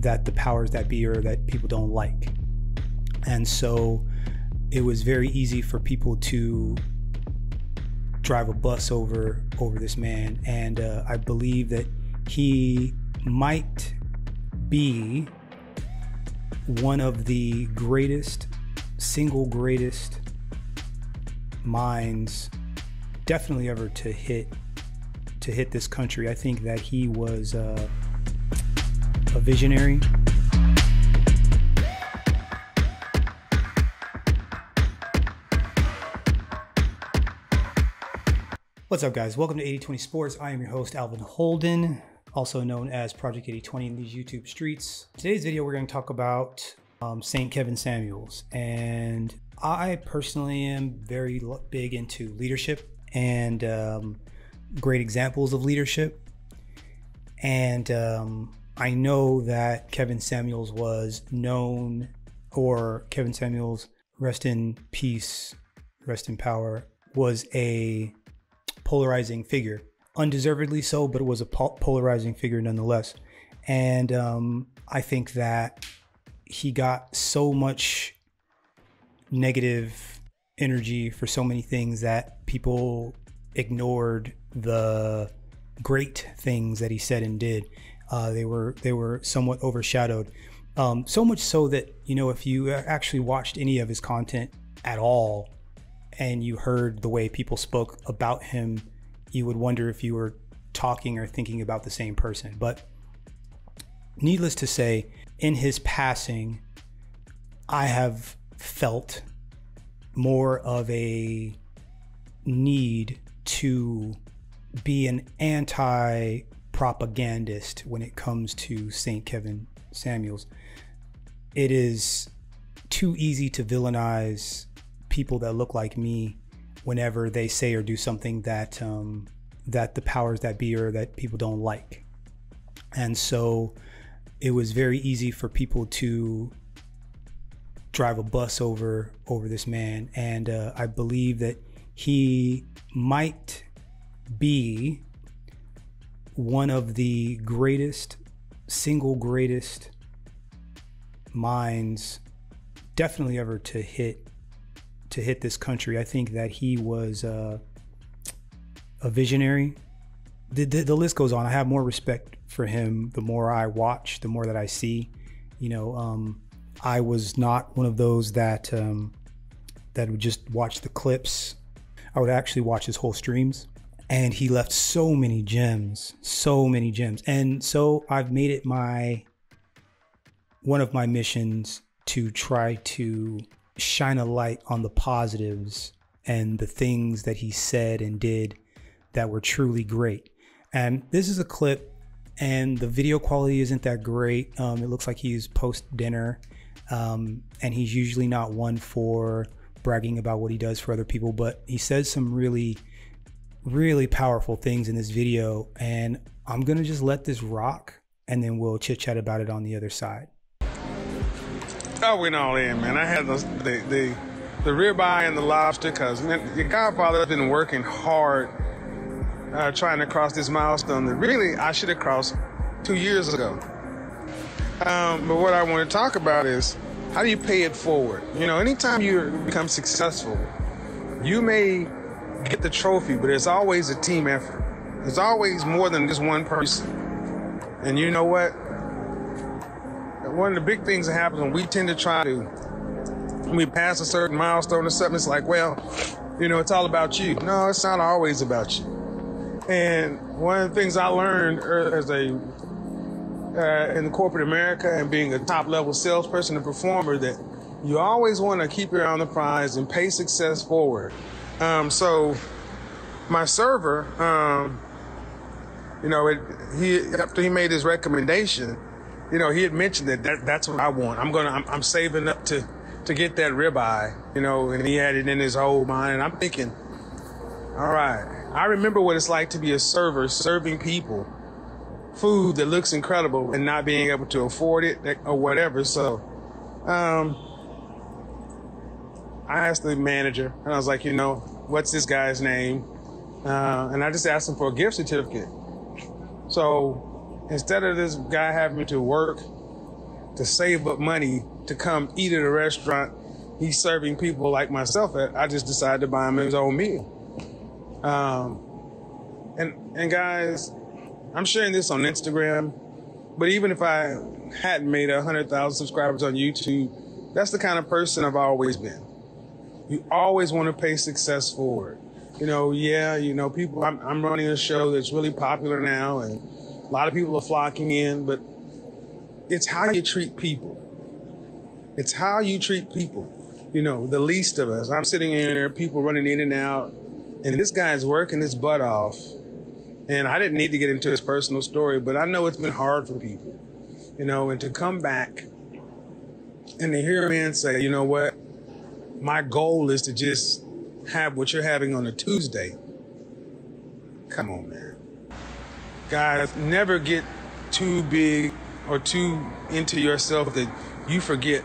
that the powers that be or that people don't like. And so it was very easy for people to drive a bus over this man. And I believe that he might be one of the single greatest minds definitely ever to hit this country. I think that he was a visionary. What's up, guys? Welcome to 80/20 Sports. I am your host, Alvin Holden, also known as Project 80/20 in these YouTube streets. Today's video, we're going to talk about St. Kevin Samuels. And I personally am very big into leadership and great examples of leadership. And I know that Kevin Samuels was known, or Kevin Samuels, rest in peace, rest in power, was a polarizing figure. Undeservedly so, but it was a polarizing figure nonetheless. And I think that he got so much negative energy for so many things that people ignored the great things that he said and did. They were somewhat overshadowed. So much so that, you know, if you actually watched any of his content at all and you heard the way people spoke about him, you would wonder if you were talking or thinking about the same person. But needless to say, in his passing, I have felt more of a need to be an anti-propagandist when it comes to St. Kevin Samuels. It is too easy to villainize people that look like me whenever they say or do something that that the powers that be or that people don't like. And so it was very easy for people to drive a bus over this man. And I believe that he might be one of the single greatest minds definitely ever to hit this country. I think that he was a visionary. The list goes on. I have more respect for him the more I watch, the more that I see. You know, I was not one of those that would just watch the clips. I would actually watch his whole streams. And he left so many gems. And so I've made it one of my missions to try to shine a light on the positives and the things that he said and did that were truly great. And this is a clip, and the video quality isn't that great. It looks like he's post dinner, and he's usually not one for bragging about what he does for other people, but he says some really powerful things in this video, and I'm gonna just let this rock, and then we'll chit chat about it on the other side. I went all in, man. I had the ribeye and the lobster, because your godfather has been working hard trying to cross this milestone that really I should have crossed 2 years ago. But what I want to talk about is, how do you pay it forward? You know, anytime you become successful, you may get the trophy, but it's always a team effort. It's always more than just one person. And you know what? One of the big things that happens when we tend to when we pass a certain milestone or something, it's like, well, you know, it's all about you. No, it's not always about you. And one of the things I learned in corporate America and being a top level salesperson and performer, that you always want to keep your eye on the prize and pay success forward. So my server, you know, after he made his recommendation, you know, he had mentioned that's what I want. I'm saving up to get that ribeye, you know, and he had it in his whole mind. And I'm thinking, all right, I remember what it's like to be a server, serving people food that looks incredible and not being able to afford it or whatever. So I asked the manager, and I was like, you know, what's this guy's name? And I just asked him for a gift certificate. So instead of this guy having to work to save up money to come eat at a restaurant he's serving people like myself at, I just decided to buy him his own meal. And guys, I'm sharing this on Instagram, but even if I hadn't made 100,000 subscribers on YouTube, that's the kind of person I've always been. You always want to pay success forward. People, I'm running a show that's really popular now, and a lot of people are flocking in, but it's how you treat people. It's how you treat people. The least of us. I'm sitting in there, people running in and out, and this guy's working his butt off. And I didn't need to get into his personal story, but I know it's been hard for people, and to come back and to hear a man say, you know what, my goal is to just have what you're having on a Tuesday. Come on, man. Guys, never get too big or too into yourself that you forget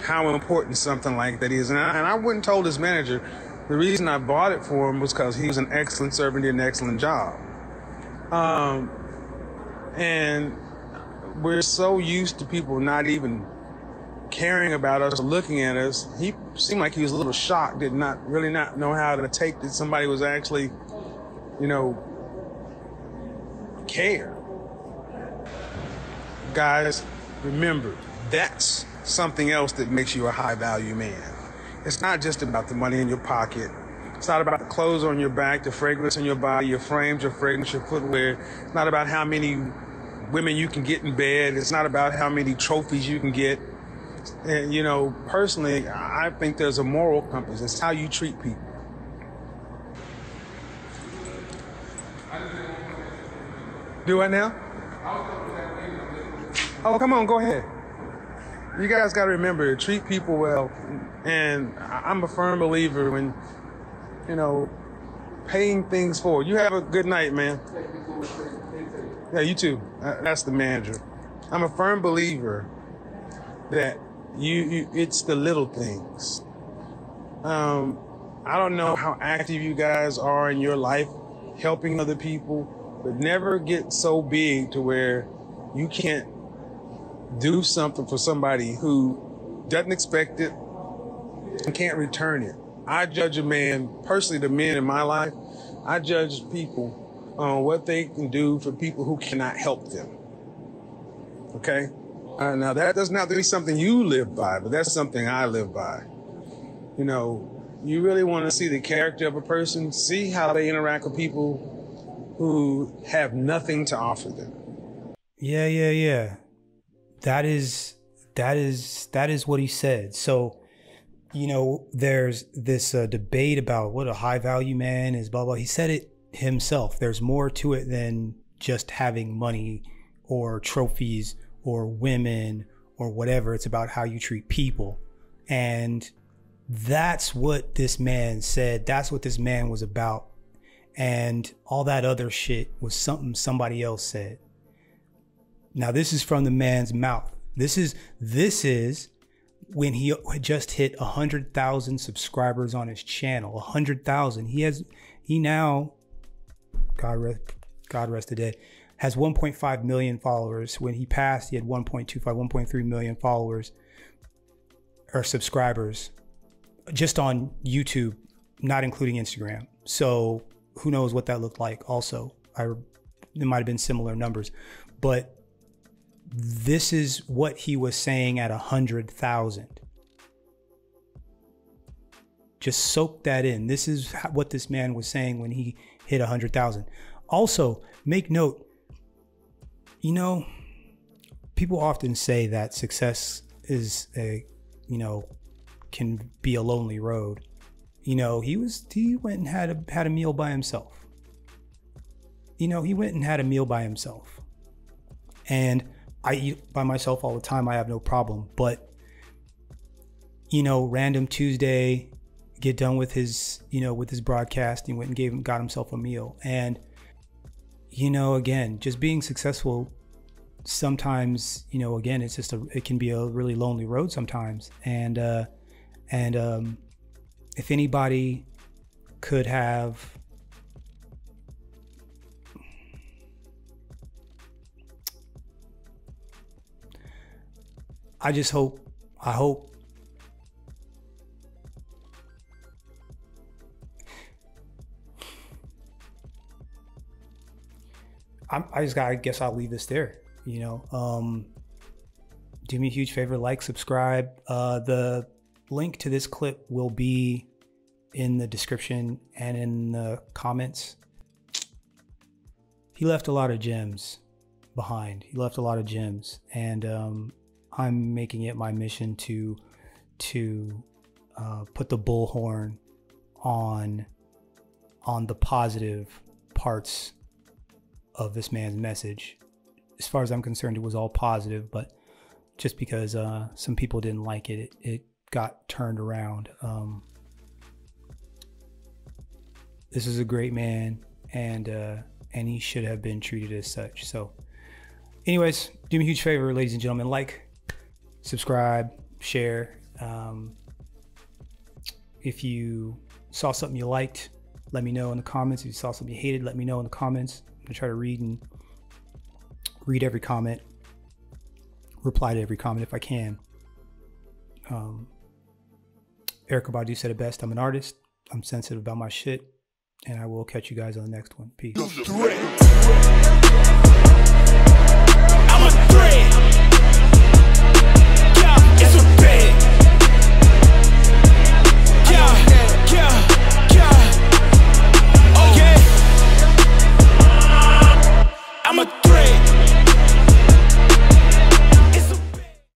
how important something like that is. And I went and told his manager, the reason I bought it for him was because he was an excellent servant, did an excellent job. And we're so used to people not even caring about us or looking at us. He seemed like he was a little shocked, did not know how to take that somebody was actually, care. Guys, remember, that's something else that makes you a high value man. It's not just about the money in your pocket. It's not about the clothes on your back, the fragrance on your body, your frames, your fragrance, your footwear. It's not about how many women you can get in bed. It's not about how many trophies you can get. And, personally, I think there's a moral compass. It's how you treat people. Do I now? Oh, come on, go ahead. You guys got to remember, treat people well. And I'm a firm believer when, paying things forward. You have a good night, man. Yeah, you too. That's the manager. I'm a firm believer that it's the little things. I don't know how active you guys are in your life helping other people, but never get so big to where you can't do something for somebody who doesn't expect it and can't return it. I judge a man, personally the men in my life, I judge people on what they can do for people who cannot help them. Okay? Now that doesn't have to be something you live by, but that's something I live by. You really want to see the character of a person, see how they interact with people who have nothing to offer them. Yeah. That is what he said. So, there's this debate about what a high value man is, blah, blah. He said it himself. There's more to it than just having money or trophies or women or whatever. It's about how you treat people. And that's what this man said. That's what this man was about. And all that other shit was something somebody else said. Now, this is from the man's mouth. This is when he just hit 100,000 subscribers on his channel. 100,000. He now, God rest the dead, has 1.5 million followers. When he passed, he had 1.25, 1.3 million followers or subscribers just on YouTube, not including Instagram. So who knows what that looked like also. It might have been similar numbers, but this is what he was saying at 100,000. Just soak that in. This is what this man was saying when he hit 100,000. Also, make note, people often say that success is can be a lonely road. He went and had a meal by himself. He went and had a meal by himself. And I eat by myself all the time. I have no problem. But, random Tuesday, get done with his broadcast. He went and got himself a meal. And, again, just being successful sometimes, again, it can be a really lonely road sometimes. And if anybody could have I just hope, I guess I'll leave this there, you know. Do me a huge favor, like, subscribe. The link to this clip will be in the description and in the comments. He left a lot of gems behind. He left a lot of gems, and I'm making it my mission to put the bullhorn on the positive parts of this man's message. As far as I'm concerned, it was all positive, but just because some people didn't like it, it got turned around. This is a great man, and he should have been treated as such. So anyways, do me a huge favor, ladies and gentlemen, like, subscribe, share. If you saw something you liked, let me know in the comments. If you saw something you hated, let me know in the comments. I'm gonna try to read every comment, reply to every comment if I can. Erykah Badu said it best. I'm an artist. I'm sensitive about my shit, and I will catch you guys on the next one. Peace. I'm a threat. Yeah, it's a